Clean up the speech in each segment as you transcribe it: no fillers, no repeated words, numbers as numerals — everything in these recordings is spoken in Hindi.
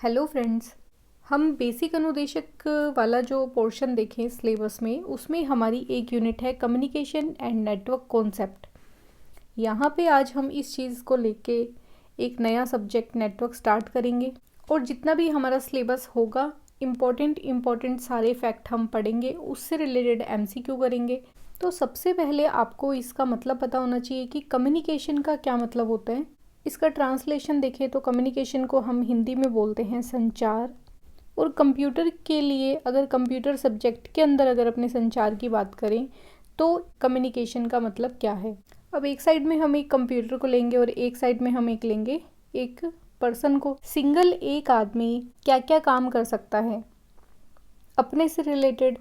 Hello friends. हम बेसिक अनुदेशक वाला जो पोर्शन देखें सिलेबस में, उसमें हमारी एक यूनिट है कम्युनिकेशन एंड नेटवर्क कॉन्सेप्ट। यहाँ पे आज हम इस चीज़ को लेके एक नया सब्जेक्ट नेटवर्क स्टार्ट करेंगे और जितना भी हमारा सिलेबस होगा इम्पॉर्टेंट सारे फैक्ट हम पढ़ेंगे, उससे रिलेटेड एमसीक्यू करेंगे। तो सबसे पहले आपको इसका मतलब पता होना चाहिए कि कम्युनिकेशन का क्या मतलब होता है। इसका ट्रांसलेशन देखें तो कम्युनिकेशन को हम हिंदी में बोलते हैं संचार। और कंप्यूटर के लिए अगर कंप्यूटर सब्जेक्ट के अंदर अगर अपने संचार की बात करें तो कम्युनिकेशन का मतलब क्या है। अब एक साइड में हम एक कंप्यूटर को लेंगे और एक साइड में हम एक लेंगे एक पर्सन को। सिंगल एक आदमी क्या क्या काम कर सकता है, अपने से रिलेटेड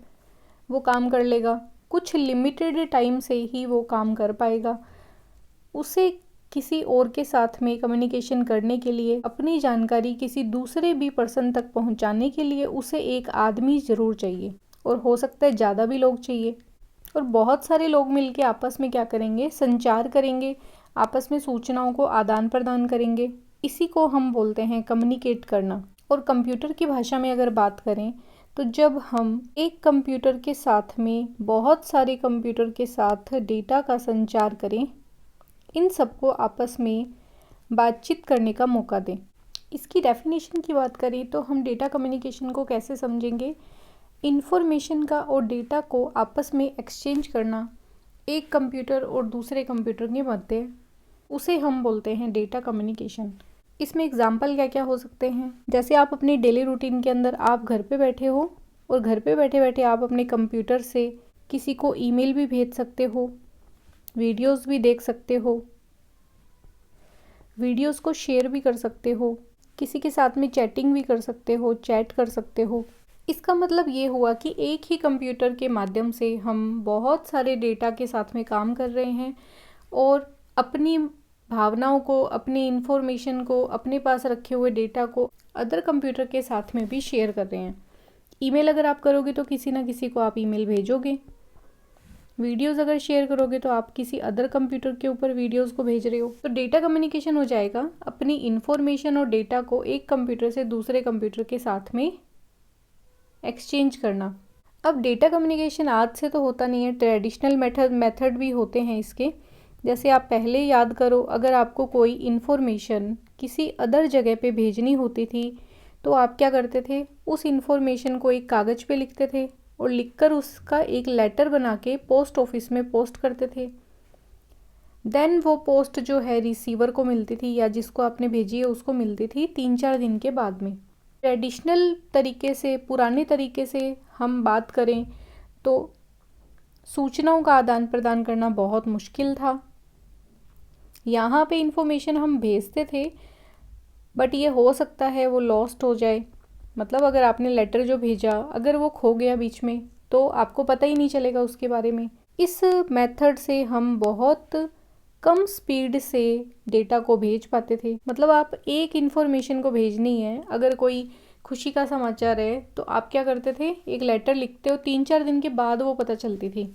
वो काम कर लेगा, कुछ लिमिटेड टाइम से ही वो काम कर पाएगा। उसे किसी और के साथ में कम्युनिकेशन करने के लिए, अपनी जानकारी किसी दूसरे भी पर्सन तक पहुंचाने के लिए उसे एक आदमी ज़रूर चाहिए, और हो सकता है ज़्यादा भी लोग चाहिए। और बहुत सारे लोग मिलके आपस में क्या करेंगे, संचार करेंगे, आपस में सूचनाओं को आदान प्रदान करेंगे। इसी को हम बोलते हैं कम्युनिकेट करना। और कंप्यूटर की भाषा में अगर बात करें तो जब हम एक कंप्यूटर के साथ में बहुत सारे कंप्यूटर के साथ डेटा का संचार करें, इन सबको आपस में बातचीत करने का मौका दें। इसकी डेफिनेशन की बात करें तो हम डेटा कम्युनिकेशन को कैसे समझेंगे, इन्फॉर्मेशन का और डेटा को आपस में एक्सचेंज करना एक कंप्यूटर और दूसरे कंप्यूटर के मध्य, उसे हम बोलते हैं डेटा कम्युनिकेशन। इसमें एग्जाम्पल क्या क्या हो सकते हैं, जैसे आप अपनी डेली रूटीन के अंदर आप घर पे बैठे हो और घर पे बैठे बैठे आप अपने कंप्यूटर से किसी को ईमेल भी भेज सकते हो, वीडियोस भी देख सकते हो, वीडियोस को शेयर भी कर सकते हो, किसी के साथ में चैटिंग भी कर सकते हो, चैट कर सकते हो। इसका मतलब ये हुआ कि एक ही कंप्यूटर के माध्यम से हम बहुत सारे डेटा के साथ में काम कर रहे हैं और अपनी भावनाओं को, अपनी इन्फॉर्मेशन को, अपने पास रखे हुए डेटा को अदर कंप्यूटर के साथ में भी शेयर कर रहे हैं। ईमेल अगर आप करोगे तो किसी ना किसी को आप ईमेल भेजोगे, वीडियोस अगर शेयर करोगे तो आप किसी अदर कंप्यूटर के ऊपर वीडियोस को भेज रहे हो। तो डेटा कम्युनिकेशन हो जाएगा अपनी इन्फॉर्मेशन और डेटा को एक कंप्यूटर से दूसरे कंप्यूटर के साथ में एक्सचेंज करना। अब डेटा कम्युनिकेशन आज से तो होता नहीं है, ट्रेडिशनल मेथड भी होते हैं इसके। जैसे आप पहले याद करो, अगर आपको कोई इन्फॉर्मेशन किसी अदर जगह पे भेजनी होती थी तो आप क्या करते थे, उस इन्फॉर्मेशन को एक कागज़ पे लिखते थे और लिखकर उसका एक लेटर बना के पोस्ट ऑफिस में पोस्ट करते थे। देन वो पोस्ट जो है रिसीवर को मिलती थी या जिसको आपने भेजी है उसको मिलती थी 3-4 दिन के बाद में। ट्रेडिशनल तरीके से, पुराने तरीके से हम बात करें तो सूचनाओं का आदान प्रदान करना बहुत मुश्किल था। यहाँ पे इन्फॉर्मेशन हम भेजते थे बट ये हो सकता है वो लॉस्ट हो जाए। मतलब अगर आपने लेटर जो भेजा अगर वो खो गया बीच में तो आपको पता ही नहीं चलेगा उसके बारे में। इस मेथड से हम बहुत कम स्पीड से डेटा को भेज पाते थे। मतलब आप एक इन्फॉर्मेशन को भेजनी है, अगर कोई खुशी का समाचार है तो आप क्या करते थे, एक लेटर लिखते हो, 3-4 दिन के बाद वो पता चलती थी।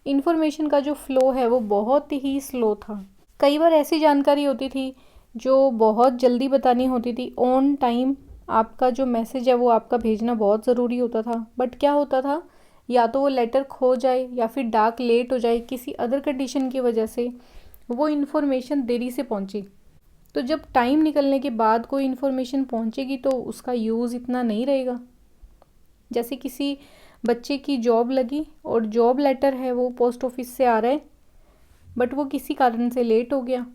इन्फॉर्मेशन का जो फ्लो है वो बहुत ही स्लो था। कई बार ऐसी जानकारी होती थी जो बहुत जल्दी बतानी होती थी, ऑन टाइम आपका जो मैसेज है वो आपका भेजना बहुत ज़रूरी होता था। बट क्या होता था, या तो वो लेटर खो जाए या फिर डाक लेट हो जाए, किसी अदर कंडीशन की वजह से वो इन्फॉर्मेशन देरी से पहुंची। तो जब टाइम निकलने के बाद कोई इन्फॉर्मेशन पहुंचेगी तो उसका यूज़ इतना नहीं रहेगा। जैसे किसी बच्चे की जॉब लगी और जॉब लेटर है वो पोस्ट ऑफिस से आ रहा है बट वो किसी कारण से लेट हो गया,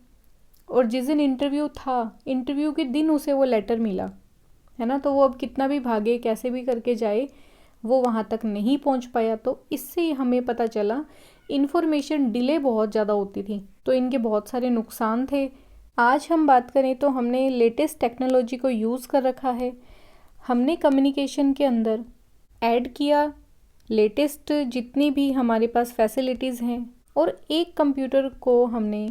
और जिस दिन इंटरव्यू था, इंटरव्यू के दिन उसे वो लेटर मिला, है ना। तो वो अब कितना भी भागे, कैसे भी करके जाए, वो वहाँ तक नहीं पहुँच पाया। तो इससे हमें पता चला इन्फॉर्मेशन डिले बहुत ज़्यादा होती थी। तो इनके बहुत सारे नुकसान थे। आज हम बात करें तो हमने लेटेस्ट टेक्नोलॉजी को यूज़ कर रखा है। हमने कम्युनिकेशन के अंदर ऐड किया लेटेस्ट जितनी भी हमारे पास फैसिलिटीज़ हैं, और एक कंप्यूटर को हमने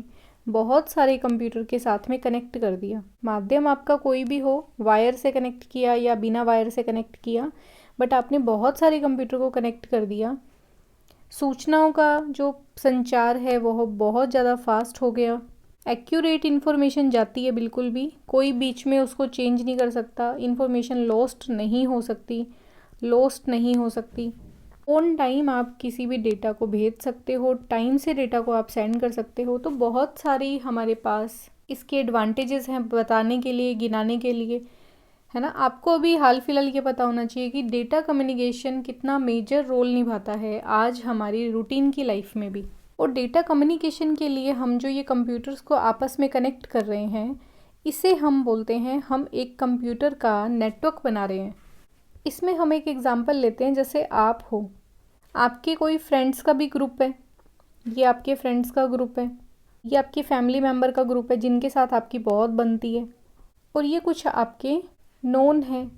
बहुत सारे कंप्यूटर के साथ में कनेक्ट कर दिया। माध्यम आपका कोई भी हो, वायर से कनेक्ट किया या बिना वायर से कनेक्ट किया, बट आपने बहुत सारे कंप्यूटर को कनेक्ट कर दिया। सूचनाओं का जो संचार है वो बहुत ज़्यादा फास्ट हो गया। एक्यूरेट इन्फॉर्मेशन जाती है बिल्कुल भी, कोई बीच में उसको चेंज नहीं कर सकता, इन्फॉर्मेशन लॉस्ट नहीं हो सकती। ऑन टाइम आप किसी भी डेटा को भेज सकते हो, टाइम से डेटा को आप सेंड कर सकते हो। तो बहुत सारी हमारे पास इसके एडवांटेजेस हैं बताने के लिए, गिनाने के लिए, है ना। आपको अभी हाल फिलहाल ये पता होना चाहिए कि डेटा कम्युनिकेशन कितना मेजर रोल निभाता है आज हमारी रूटीन की लाइफ में भी। और डेटा कम्युनिकेशन के लिए हम जो ये कंप्यूटर्स को आपस में कनेक्ट कर रहे हैं, इसे हम बोलते हैं हम एक कंप्यूटर का नेटवर्क बना रहे हैं। इसमें हम एक एग्जांपल लेते हैं, जैसे आप हो, आपके कोई फ्रेंड्स का भी ग्रुप है, ये आपके फ्रेंड्स का ग्रुप है, ये आपके फैमिली मेम्बर का ग्रुप है जिनके साथ आपकी बहुत बनती है, और ये कुछ आपके नोन हैं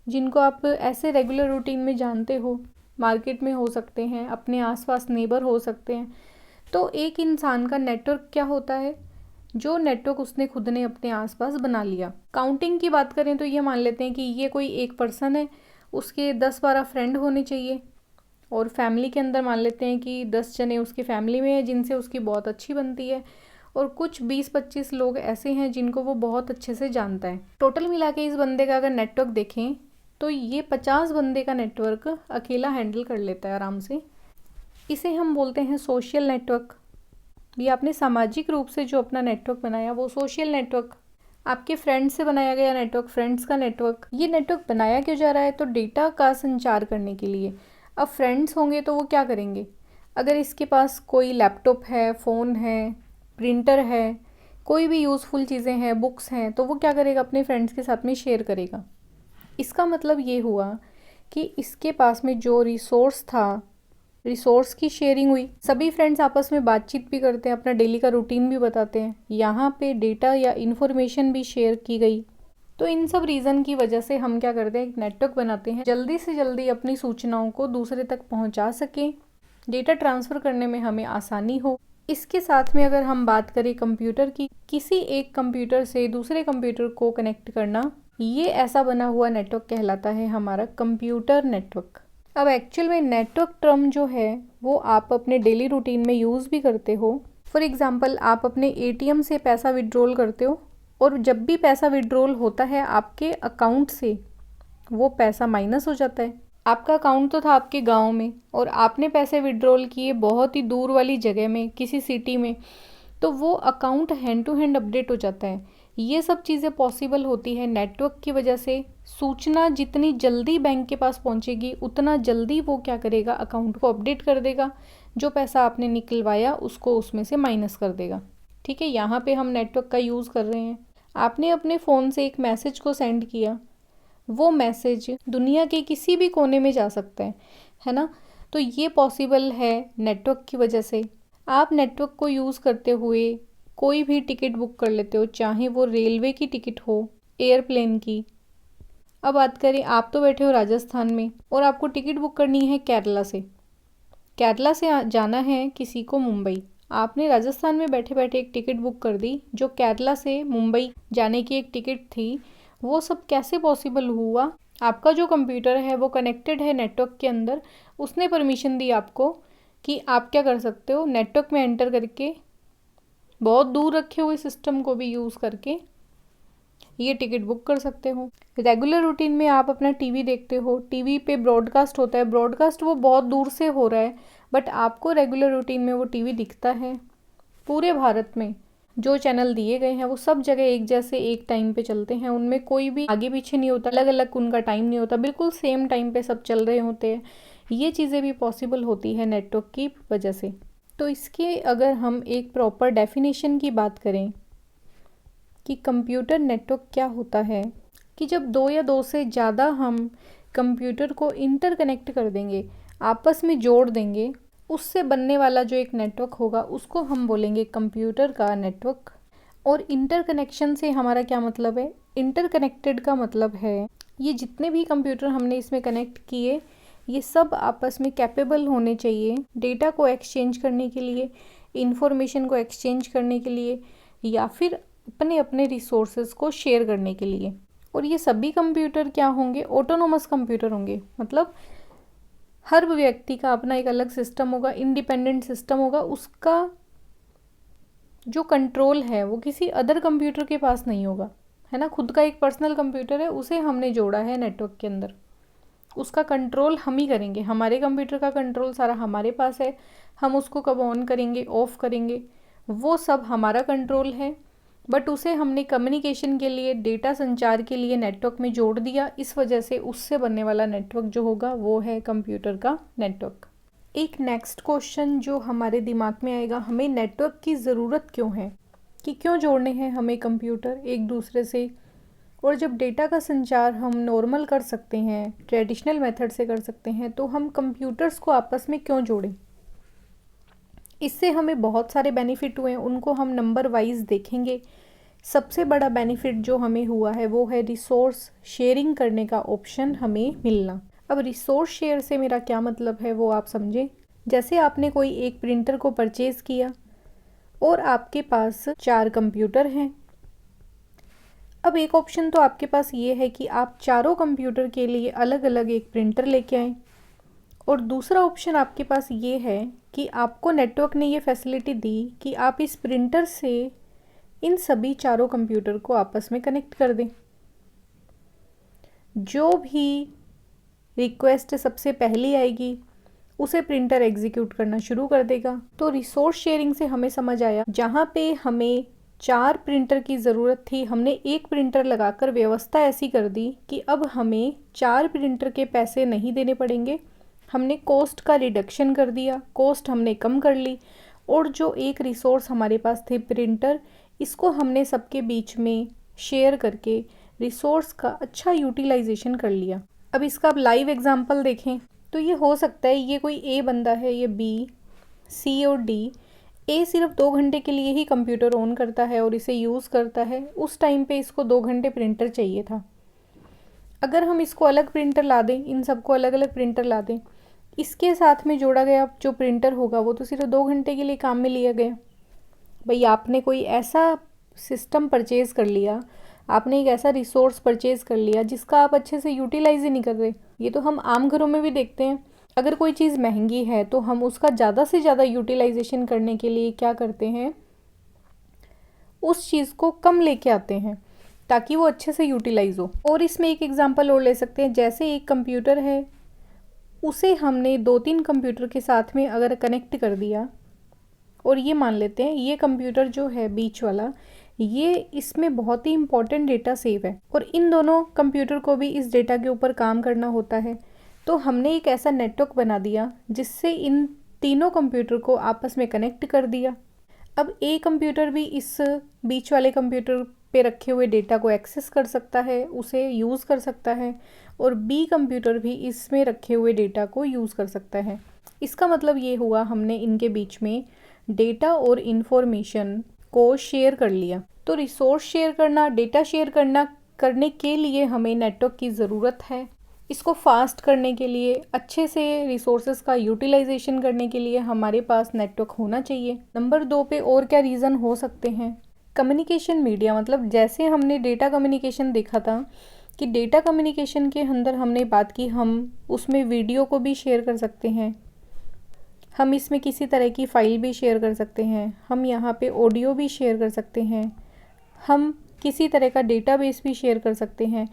जिनको आप ऐसे रेगुलर रूटीन में जानते हो, मार्केट में हो सकते हैं, अपने आसपास नेबर हो सकते हैं। तो एक इंसान का नेटवर्क क्या होता है, जो नेटवर्क उसने खुद ने अपने आसपास बना लिया। काउंटिंग की बात करें तो ये मान लेते हैं कि ये कोई एक पर्सन है, उसके 10-12 फ्रेंड होने चाहिए, और फैमिली के अंदर मान लेते हैं कि 10 जने उसकी फैमिली में है जिनसे उसकी बहुत अच्छी बनती है, और कुछ 20-25 लोग ऐसे हैं जिनको वो बहुत अच्छे से जानता है। टोटल मिला के इस बंदे का अगर नेटवर्क देखें तो ये 50 बंदे का नेटवर्क अकेला हैंडल कर लेता है आराम से। इसे हम बोलते हैं सोशल नेटवर्क। ये आपने सामाजिक रूप से जो अपना नेटवर्क बनाया वो सोशल नेटवर्क, आपके फ्रेंड्स से बनाया गया नेटवर्क, फ्रेंड्स का नेटवर्क। ये नेटवर्क बनाया क्यों जा रहा है, तो डेटा का संचार करने के लिए। अब फ्रेंड्स होंगे तो वो क्या करेंगे, अगर इसके पास कोई लैपटॉप है, फ़ोन है, प्रिंटर है, कोई भी यूज़फुल चीज़ें हैं, बुक्स हैं, तो वो क्या करेगा, अपने फ्रेंड्स के साथ में शेयर करेगा। इसका मतलब ये हुआ कि इसके पास में जो रिसोर्स था, रिसोर्स की शेयरिंग हुई। सभी फ्रेंड्स आपस में बातचीत भी करते हैं, अपना डेली का रूटीन भी बताते हैं, यहाँ पे डेटा या इन्फॉर्मेशन भी शेयर की गई। तो इन सब रीज़न की वजह से हम क्या करते हैं, एक नेटवर्क बनाते हैं, जल्दी से जल्दी अपनी सूचनाओं को दूसरे तक पहुँचा सकें, डेटा ट्रांसफ़र करने में हमें आसानी हो। इसके साथ में अगर हम बात करें कंप्यूटर की, किसी एक कंप्यूटर से दूसरे कंप्यूटर को कनेक्ट करना, ये ऐसा बना हुआ नेटवर्क कहलाता है हमारा कंप्यूटर नेटवर्क। अब एक्चुअल में नेटवर्क टर्म जो है वो आप अपने डेली रूटीन में यूज़ भी करते हो। फॉर एग्ज़ाम्पल, आप अपने एटीएम से पैसा विड्रॉल करते हो, और जब भी पैसा विड्रॉल होता है आपके अकाउंट से, वो पैसा माइनस हो जाता है। आपका अकाउंट तो था आपके गांव में, और आपने पैसे विड्रॉल किए बहुत ही दूर वाली जगह में, किसी सिटी में, तो वो account hand to hand update हो जाता है। ये सब चीज़ें पॉसिबल होती है नेटवर्क की वजह से। सूचना जितनी जल्दी बैंक के पास पहुंचेगी, उतना जल्दी वो क्या करेगा, अकाउंट को अपडेट कर देगा, जो पैसा आपने निकलवाया उसको उसमें से माइनस कर देगा। ठीक है, यहाँ पे हम नेटवर्क का यूज़ कर रहे हैं। आपने अपने फ़ोन से एक मैसेज को सेंड किया, वो मैसेज दुनिया के किसी भी कोने में जा सकता है ना। तो ये पॉसिबल है नेटवर्क की वजह से। आप नेटवर्क को यूज़ करते हुए कोई भी टिकट बुक कर लेते हो, चाहे वो रेलवे की टिकट हो, एयरप्लेन की। अब बात करें, आप तो बैठे हो राजस्थान में और आपको टिकट बुक करनी है केरला से। केरला से जाना है किसी को मुंबई। आपने राजस्थान में बैठे बैठे एक टिकट बुक कर दी, जो केरला से मुंबई जाने की एक टिकट थी। वो सब कैसे पॉसिबल हुआ, आपका जो कंप्यूटर है वो कनेक्टेड है नेटवर्क के अंदर, उसने परमिशन दी आपको कि आप क्या कर सकते हो, नेटवर्क में एंटर करके बहुत दूर रखे हुए सिस्टम को भी यूज़ करके ये टिकट बुक कर सकते हो। रेगुलर रूटीन में आप अपना टीवी देखते हो, टीवी पे ब्रॉडकास्ट होता है, ब्रॉडकास्ट वो बहुत दूर से हो रहा है, बट आपको रेगुलर रूटीन में वो टीवी दिखता है। पूरे भारत में जो चैनल दिए गए हैं वो सब जगह एक जैसे एक टाइम पे चलते हैं, उनमें कोई भी आगे पीछे नहीं होता, अलग अलग उनका टाइम नहीं होता, बिल्कुल सेम टाइम पे सब चल रहे होते हैं। ये चीज़ें भी पॉसिबल होती है नेटवर्क की वजह से। तो इसके अगर हम एक प्रॉपर डेफिनेशन की बात करें कि कंप्यूटर नेटवर्क क्या होता है, कि जब दो या दो से ज़्यादा हम कंप्यूटर को इंटरकनेक्ट कर देंगे, आपस में जोड़ देंगे, उससे बनने वाला जो एक नेटवर्क होगा उसको हम बोलेंगे कंप्यूटर का नेटवर्क। और इंटरकनेक्शन से हमारा क्या मतलब है, इंटरकनेक्टेड का मतलब है ये जितने भी कंप्यूटर हमने इसमें कनेक्ट किए, ये सब आपस में कैपेबल होने चाहिए डेटा को एक्सचेंज करने के लिए, इंफॉर्मेशन को एक्सचेंज करने के लिए, या फिर अपने अपने रिसोर्सेज को शेयर करने के लिए। और ये सभी कंप्यूटर क्या होंगे, ऑटोनोमस कंप्यूटर होंगे, मतलब हर व्यक्ति का अपना एक अलग सिस्टम होगा, इंडिपेंडेंट सिस्टम होगा, उसका जो कंट्रोल है वो किसी अदर कंप्यूटर के पास नहीं होगा, है ना। खुद का एक पर्सनल कंप्यूटर है, उसे हमने जोड़ा है नेटवर्क के अंदर, उसका कंट्रोल हम ही करेंगे। हमारे कंप्यूटर का कंट्रोल सारा हमारे पास है, हम उसको कब ऑन करेंगे ऑफ करेंगे वो सब हमारा कंट्रोल है। बट उसे हमने कम्युनिकेशन के लिए, डेटा संचार के लिए नेटवर्क में जोड़ दिया, इस वजह से उससे बनने वाला नेटवर्क जो होगा वो है कंप्यूटर का नेटवर्क। एक नेक्स्ट क्वेश्चन जो हमारे दिमाग में आएगा, हमें नेटवर्क की ज़रूरत क्यों है, कि क्यों जोड़ने हैं हमें कंप्यूटर एक दूसरे से। और जब डेटा का संचार हम नॉर्मल कर सकते हैं, ट्रेडिशनल मेथड से कर सकते हैं, तो हम कंप्यूटर्स को आपस में क्यों जोड़ें। इससे हमें बहुत सारे बेनिफिट हुए, उनको हम नंबर वाइज देखेंगे। सबसे बड़ा बेनिफिट जो हमें हुआ है वो है रिसोर्स शेयरिंग करने का ऑप्शन हमें मिलना। अब रिसोर्स शेयर से मेरा क्या मतलब है वो आप समझें। जैसे आपने कोई एक प्रिंटर को परचेज़ किया और आपके पास 4 कंप्यूटर हैं। अब एक ऑप्शन तो आपके पास ये है कि आप चारों कंप्यूटर के लिए अलग अलग एक प्रिंटर लेके आएँ, और दूसरा ऑप्शन आपके पास ये है कि आपको नेटवर्क ने ये फैसिलिटी दी कि आप इस प्रिंटर से इन सभी चारों कंप्यूटर को आपस में कनेक्ट कर दें। जो भी रिक्वेस्ट सबसे पहली आएगी उसे प्रिंटर एग्जीक्यूट करना शुरू कर देगा। तो रिसोर्स शेयरिंग से हमें समझ आया, जहाँ पे हमें 4 प्रिंटर की ज़रूरत थी, हमने एक प्रिंटर लगाकर व्यवस्था ऐसी कर दी कि अब हमें 4 प्रिंटर के पैसे नहीं देने पड़ेंगे। हमने कॉस्ट का रिडक्शन कर दिया, कॉस्ट हमने कम कर ली, और जो एक रिसोर्स हमारे पास थे प्रिंटर, इसको हमने सबके बीच में शेयर करके रिसोर्स का अच्छा यूटिलाइजेशन कर लिया। अब इसका आप लाइव एग्जांपल देखें तो ये हो सकता है, ये कोई ए बंदा है, ये बी, सी और डी। ए सिर्फ 2 घंटे के लिए ही कंप्यूटर ऑन करता है और इसे यूज़ करता है। उस टाइम पे इसको 2 घंटे प्रिंटर चाहिए था। अगर हम इसको अलग प्रिंटर ला दें, इन सबको अलग अलग प्रिंटर ला दें, इसके साथ में जोड़ा गया जो प्रिंटर होगा वो तो सिर्फ 2 घंटे के लिए काम में लिया गया। भाई आपने कोई ऐसा सिस्टम परचेज़ कर लिया, आपने एक ऐसा रिसोर्स परचेज़ कर लिया जिसका आप अच्छे से यूटिलाइज ही नहीं कर रहे। ये तो हम आम घरों में भी देखते हैं। अगर कोई चीज़ महंगी है तो हम उसका ज़्यादा से ज़्यादा यूटिलाइजेशन करने के लिए क्या करते हैं, उस चीज़ को कम लेके आते हैं ताकि वो अच्छे से यूटिलाइज हो। और इसमें एक एग्जांपल और ले सकते हैं, जैसे एक कंप्यूटर है, उसे हमने 2-3 कंप्यूटर के साथ में अगर कनेक्ट कर दिया, और ये मान लेते हैं ये कंप्यूटर जो है बीच वाला, ये इसमें बहुत ही इम्पोर्टेंट डेटा सेव है और इन दोनों कंप्यूटर को भी इस डेटा के ऊपर काम करना होता है। तो हमने एक ऐसा नेटवर्क बना दिया जिससे इन तीनों कंप्यूटर को आपस में कनेक्ट कर दिया। अब ए कंप्यूटर भी इस बीच वाले कंप्यूटर पे रखे हुए डेटा को एक्सेस कर सकता है, उसे यूज़ कर सकता है, और बी कंप्यूटर भी इसमें रखे हुए डेटा को यूज़ कर सकता है। इसका मतलब ये हुआ, हमने इनके बीच में डेटा और इन्फॉर्मेशन को शेयर कर लिया। तो रिसोर्स शेयर करना, डेटा शेयर करने के लिए हमें नेटवर्क की ज़रूरत है। इसको फास्ट करने के लिए, अच्छे से रिसोर्सेज का यूटिलाइजेशन करने के लिए हमारे पास नेटवर्क होना चाहिए। नंबर 2 पे और क्या रीज़न हो सकते हैं, कम्युनिकेशन मीडिया। मतलब जैसे हमने डेटा कम्युनिकेशन देखा था कि डेटा कम्युनिकेशन के अंदर हमने बात की, हम उसमें वीडियो को भी शेयर कर सकते हैं, हम इसमें किसी तरह की फ़ाइल भी शेयर कर सकते हैं, हम यहाँ पे ऑडियो भी शेयर कर सकते हैं, हम किसी तरह का डेटाबेस भी शेयर कर सकते हैं।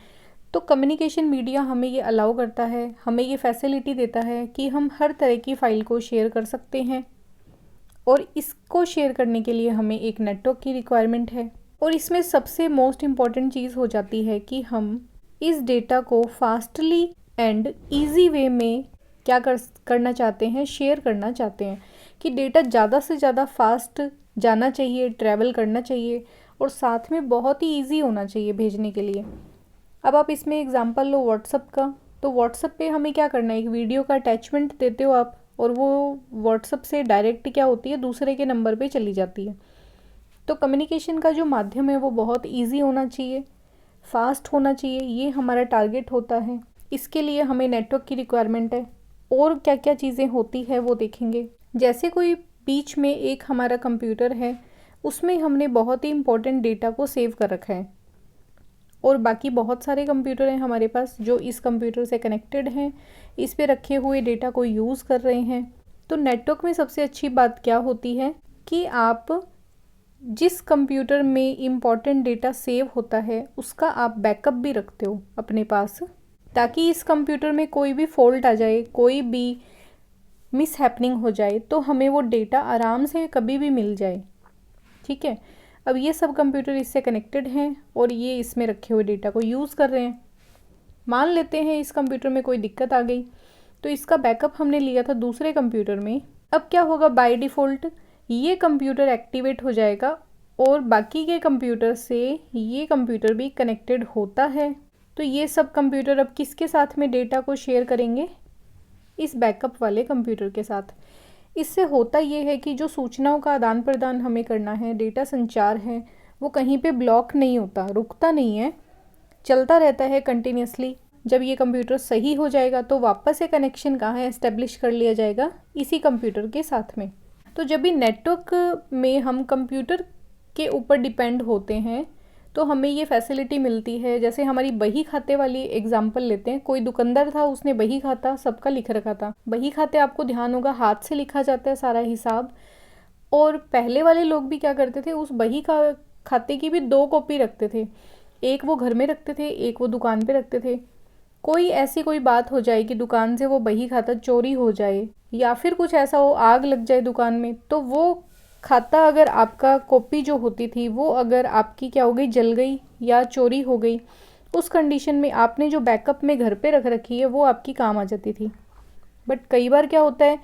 तो कम्युनिकेशन मीडिया हमें ये अलाउ करता है, हमें ये फैसिलिटी देता है कि हम हर तरह की फ़ाइल को शेयर कर सकते हैं, और इसको शेयर करने के लिए हमें एक नेटवर्क की रिक्वायरमेंट है। और इसमें सबसे मोस्ट इम्पॉर्टेंट चीज़ हो जाती है कि हम इस डेटा को फास्टली एंड ईजी वे में क्या करना चाहते हैं, शेयर करना चाहते हैं कि डेटा ज़्यादा से ज़्यादा फास्ट जाना चाहिए, ट्रैवल करना चाहिए, और साथ में बहुत ही ईजी होना चाहिए भेजने के लिए। अब आप इसमें एग्जांपल लो व्हाट्सअप का, तो व्हाट्सअप पे हमें क्या करना है, एक वीडियो का अटैचमेंट देते हो आप, और वो व्हाट्सअप से डायरेक्ट क्या होती है, दूसरे के नंबर पे चली जाती है। तो कम्युनिकेशन का जो माध्यम है वो बहुत ईजी होना चाहिए, फास्ट होना चाहिए, ये हमारा टारगेट होता है। इसके लिए हमें नेटवर्क की रिक्वायरमेंट है। और क्या क्या चीज़ें होती है वो देखेंगे। जैसे कोई बीच में एक हमारा कंप्यूटर है, उसमें हमने बहुत ही इम्पोर्टेंट डेटा को सेव कर रखा है, और बाकी बहुत सारे कंप्यूटर हैं हमारे पास जो इस कंप्यूटर से कनेक्टेड हैं, इस पे रखे हुए डेटा को यूज़ कर रहे हैं। तो नेटवर्क में सबसे अच्छी बात क्या होती है कि आप जिस कंप्यूटर में इम्पॉर्टेंट डेटा सेव होता है उसका आप बैकअप भी रखते हो अपने पास, ताकि इस कंप्यूटर में कोई भी फॉल्ट आ जाए, कोई भी मिस हैपनिंग हो जाए तो हमें वो डेटा आराम से कभी भी मिल जाए। ठीक है, अब ये सब कंप्यूटर इससे कनेक्टेड हैं और ये इसमें रखे हुए डेटा को यूज़ कर रहे हैं। मान लेते हैं इस कंप्यूटर में कोई दिक्कत आ गई, तो इसका बैकअप हमने लिया था दूसरे कंप्यूटर में। अब क्या होगा, बाय डिफ़ॉल्ट ये कंप्यूटर एक्टिवेट हो जाएगा और बाकी के कंप्यूटर से ये कंप्यूटर भी कनेक्टेड होता है। तो ये सब कंप्यूटर अब किसके साथ में डेटा को शेयर करेंगे, इस बैकअप वाले कंप्यूटर के साथ। इससे होता ये है कि जो सूचनाओं का आदान प्रदान हमें करना है, डेटा संचार है, वो कहीं पे ब्लॉक नहीं होता, रुकता नहीं है, चलता रहता है कंटिन्यूसली। जब ये कंप्यूटर सही हो जाएगा तो वापस से कनेक्शन कहाँ एस्टेब्लिश कर लिया जाएगा, इसी कंप्यूटर के साथ में। तो जब भी नेटवर्क में हम कंप्यूटर के ऊपर डिपेंड होते हैं तो हमें ये फैसिलिटी मिलती है। जैसे हमारी बही खाते वाली एग्जांपल लेते हैं, कोई दुकानदार था, उसने बही खाता सबका लिख रखा था। बही खाते आपको ध्यान होगा हाथ से लिखा जाता है सारा हिसाब, और पहले वाले लोग भी क्या करते थे, उस बही का खाते की भी 2 कॉपी रखते थे, एक वो घर में रखते थे, एक वो दुकान पे रखते थे। कोई ऐसी कोई बात हो जाए कि दुकान से वो बही खाता चोरी हो जाए या फिर कुछ ऐसा हो, आग लग जाए दुकान में, तो वो खाता अगर आपका कॉपी जो होती थी वो अगर आपकी क्या हो गई, जल गई या चोरी हो गई, उस कंडीशन में आपने जो बैकअप में घर पे रख रखी है वो आपकी काम आ जाती थी। बट कई बार क्या होता है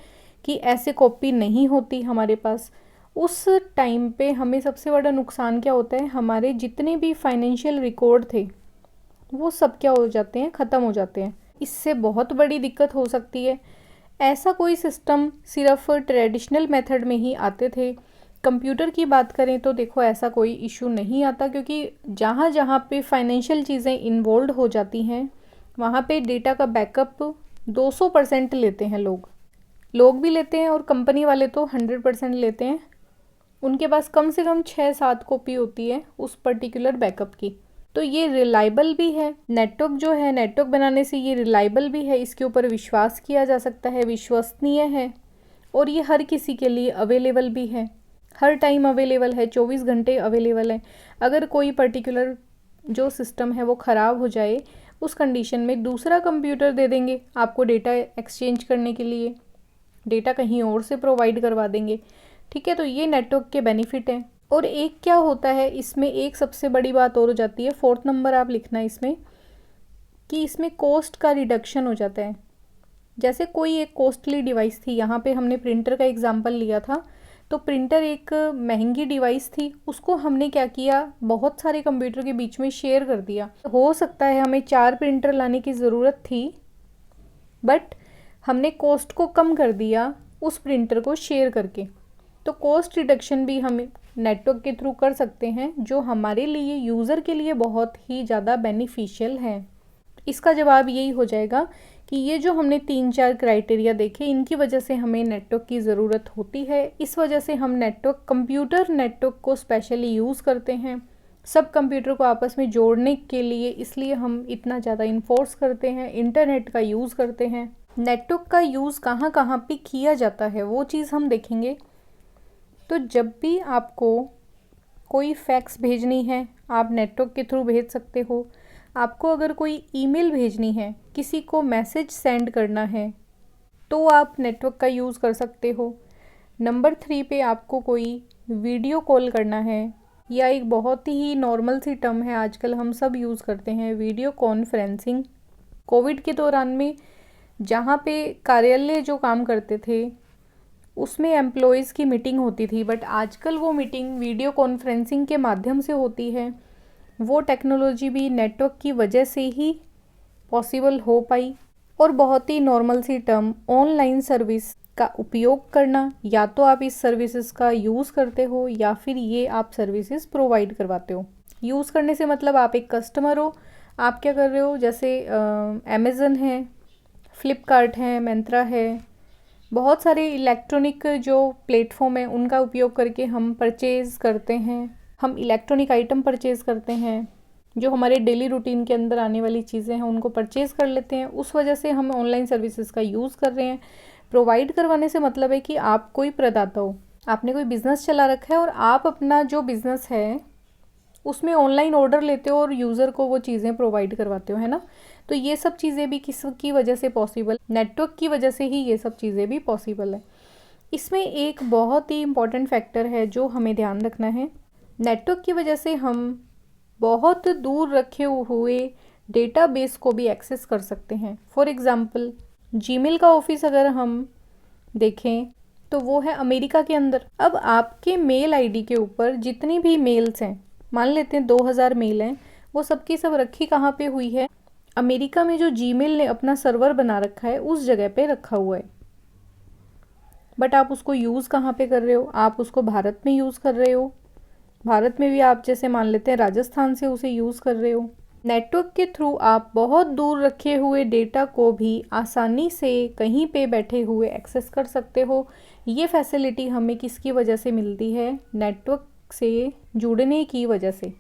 कि ऐसे कॉपी नहीं होती हमारे पास। उस टाइम पे हमें सबसे बड़ा नुकसान क्या होता है, हमारे जितने भी फाइनेंशियल रिकॉर्ड थे वो सब क्या हो जाते हैं, ख़त्म हो जाते हैं। इससे बहुत बड़ी दिक्कत हो सकती है। ऐसा कोई सिस्टम सिर्फ ट्रेडिशनल मेथड में ही आते थे। कंप्यूटर की बात करें तो देखो ऐसा कोई इशू नहीं आता, क्योंकि जहाँ जहाँ पे फाइनेंशियल चीज़ें इन्वॉल्व हो जाती हैं वहाँ पे डेटा का बैकअप 200% लेते हैं लोग भी लेते हैं, और कंपनी वाले तो 100% लेते हैं। उनके पास कम से कम 6-7 कॉपी होती है उस पर्टिकुलर बैकअप की। तो ये रिलायबल भी है, नेटवर्क जो है, नेटवर्क बनाने से ये रिलायबल भी है, इसके ऊपर विश्वास किया जा सकता है, विश्वसनीय है, और ये हर किसी के लिए अवेलेबल भी है, हर टाइम अवेलेबल है, 24 घंटे अवेलेबल है। अगर कोई पर्टिकुलर जो सिस्टम है वो ख़राब हो जाए, उस कंडीशन में दूसरा कंप्यूटर दे देंगे आपको डेटा एक्सचेंज करने के लिए, डेटा कहीं और से प्रोवाइड करवा देंगे। ठीक है, तो ये नेटवर्क के बेनिफिट हैं। और एक क्या होता है इसमें, एक सबसे बड़ी बात और हो जाती है, 4th नंबर आप लिखना इसमें, कि इसमें कॉस्ट का रिडक्शन हो जाता है। जैसे कोई एक कॉस्टली डिवाइस थी, यहाँ पे हमने प्रिंटर का एग्जांपल लिया था, तो प्रिंटर एक महंगी डिवाइस थी, उसको हमने क्या किया, बहुत सारे कंप्यूटर के बीच में शेयर कर दिया। हो सकता है हमें 4 प्रिंटर लाने की ज़रूरत थी, बट हमने कॉस्ट को कम कर दिया उस प्रिंटर को शेयर करके। तो कॉस्ट रिडक्शन भी हम नेटवर्क के थ्रू कर सकते हैं, जो हमारे लिए, यूज़र के लिए बहुत ही ज़्यादा बेनिफिशियल है। इसका जवाब यही हो जाएगा कि ये जो हमने 3-4 क्राइटेरिया देखे, इनकी वजह से हमें नेटवर्क की ज़रूरत होती है। इस वजह से हम कंप्यूटर नेटवर्क को स्पेशली यूज़ करते हैं, सब कंप्यूटर को आपस में जोड़ने के लिए। इसलिए हम इतना ज़्यादा इन्फोर्स करते हैं, इंटरनेट का यूज़ करते हैं। नेटवर्क का यूज़ कहाँ कहाँ पे किया जाता है वो चीज़ हम देखेंगे। तो जब भी आपको कोई फैक्स भेजनी है आप नेटवर्क के थ्रू भेज सकते हो। आपको अगर कोई ईमेल भेजनी है, किसी को मैसेज सेंड करना है, तो आप नेटवर्क का यूज़ कर सकते हो। नंबर 3 पे आपको कोई वीडियो कॉल करना है, या एक बहुत ही नॉर्मल सी टर्म है आजकल हम सब यूज़ करते हैं, वीडियो कॉन्फ्रेंसिंग। कोविड के दौरान में जहाँ पे कार्यालय जो काम करते थे उसमें एम्प्लॉयज़ की मीटिंग होती थी, बट आजकल वो मीटिंग वीडियो कॉन्फ्रेंसिंग के माध्यम से होती है। वो टेक्नोलॉजी भी नेटवर्क की वजह से ही पॉसिबल हो पाई। और बहुत ही नॉर्मल सी टर्म, ऑनलाइन सर्विस का उपयोग करना, या तो आप इस सर्विसेज का यूज़ करते हो या फिर ये आप सर्विसेज प्रोवाइड करवाते हो। यूज़ करने से मतलब आप एक कस्टमर हो, आप क्या कर रहे हो, जैसे अमेज़न है, फ्लिपकार्ट है, मिंत्रा है, बहुत सारे इलेक्ट्रॉनिक जो प्लेटफॉर्म है उनका उपयोग करके हम परचेज़ करते हैं, हम इलेक्ट्रॉनिक आइटम परचेज़ करते हैं, जो हमारे डेली रूटीन के अंदर आने वाली चीज़ें हैं उनको परचेज़ कर लेते हैं। उस वजह से हम ऑनलाइन सर्विसेज का यूज़ कर रहे हैं। प्रोवाइड करवाने से मतलब है कि आप कोई प्रदाता हो, आपने कोई बिज़नेस चला रखा है और आप अपना जो बिज़नेस है उसमें ऑनलाइन ऑर्डर लेते हो और यूज़र को वो चीज़ें प्रोवाइड करवाते हो, है ना। तो ये सब चीज़ें भी किसकी वजह से पॉसिबल, नेटवर्क की वजह से ही ये सब चीज़ें भी पॉसिबल है। इसमें एक बहुत ही इम्पॉर्टेंट फैक्टर है जो हमें ध्यान रखना है। नेटवर्क की वजह से हम बहुत दूर रखे हुए डेटाबेस को भी एक्सेस कर सकते हैं। फॉर एग्ज़ाम्पल जीमेल का ऑफिस अगर हम देखें तो वो है अमेरिका के अंदर। अब आपके मेल आईडी के ऊपर जितनी भी मेल्स हैं, मान लेते हैं 2000 मेल हैं, वो सबकी सब रखी कहाँ पे हुई है, अमेरिका में जो जीमेल ने अपना सर्वर बना रखा है उस जगह पे रखा हुआ है। बट आप उसको यूज़ कहाँ पे कर रहे हो, आप उसको भारत में यूज़ कर रहे हो, भारत में भी आप जैसे मान लेते हैं राजस्थान से उसे यूज़ कर रहे हो। नेटवर्क के थ्रू आप बहुत दूर रखे हुए डेटा को भी आसानी से कहीं पे बैठे हुए एक्सेस कर सकते हो। ये फैसिलिटी हमें किसकी वजह से मिलती है, नेटवर्क से जुड़ने की वजह से।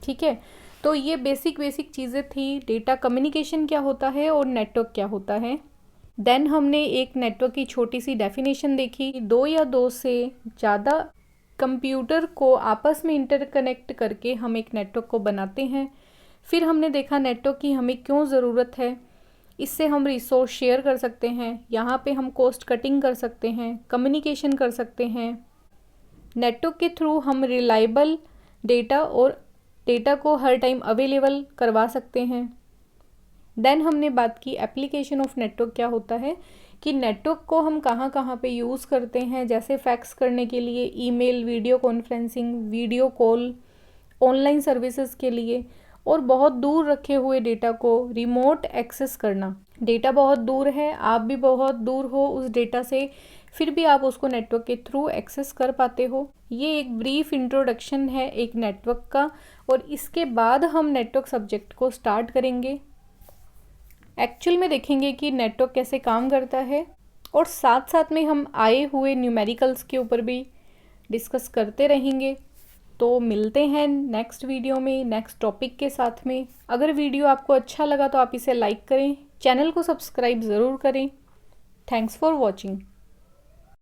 ठीक है, तो ये बेसिक चीज़ें थी, डेटा कम्युनिकेशन क्या होता है और नेटवर्क क्या होता है। देन हमने एक नेटवर्क की छोटी सी डेफिनेशन देखी, दो या दो से ज़्यादा कंप्यूटर को आपस में इंटरकनेक्ट करके हम एक नेटवर्क को बनाते हैं। फिर हमने देखा नेटवर्क की हमें क्यों ज़रूरत है, इससे हम रिसोर्स शेयर कर सकते हैं, यहाँ पे हम कॉस्ट कटिंग कर सकते हैं, कम्युनिकेशन कर सकते हैं। नेटवर्क के थ्रू हम रिलायबल डेटा और डेटा को हर टाइम अवेलेबल करवा सकते हैं। देन हमने बात की एप्लीकेशन ऑफ नेटवर्क क्या होता है, कि नेटवर्क को हम कहाँ कहाँ पे यूज़ करते हैं, जैसे फैक्स करने के लिए, email, video conferencing, video call, online services के लिए, और बहुत दूर रखे हुए डेटा को रिमोट एक्सेस करना। डेटा बहुत दूर है, आप भी बहुत दूर हो उस डेटा से, फिर भी आप उसको नेटवर्क के थ्रू एक्सेस कर पाते हो। ये एक ब्रीफ इंट्रोडक्शन है एक नेटवर्क का, और इसके बाद हम नेटवर्क सब्जेक्ट को स्टार्ट करेंगे। एक्चुअल में देखेंगे कि नेटवर्क कैसे काम करता है, और साथ साथ में हम आए हुए न्यूमेरिकल्स के ऊपर भी डिस्कस करते रहेंगे। तो मिलते हैं नेक्स्ट वीडियो में नेक्स्ट टॉपिक के साथ में। अगर वीडियो आपको अच्छा लगा तो आप इसे लाइक करें, चैनल को सब्सक्राइब ज़रूर करें। Thanks for watching.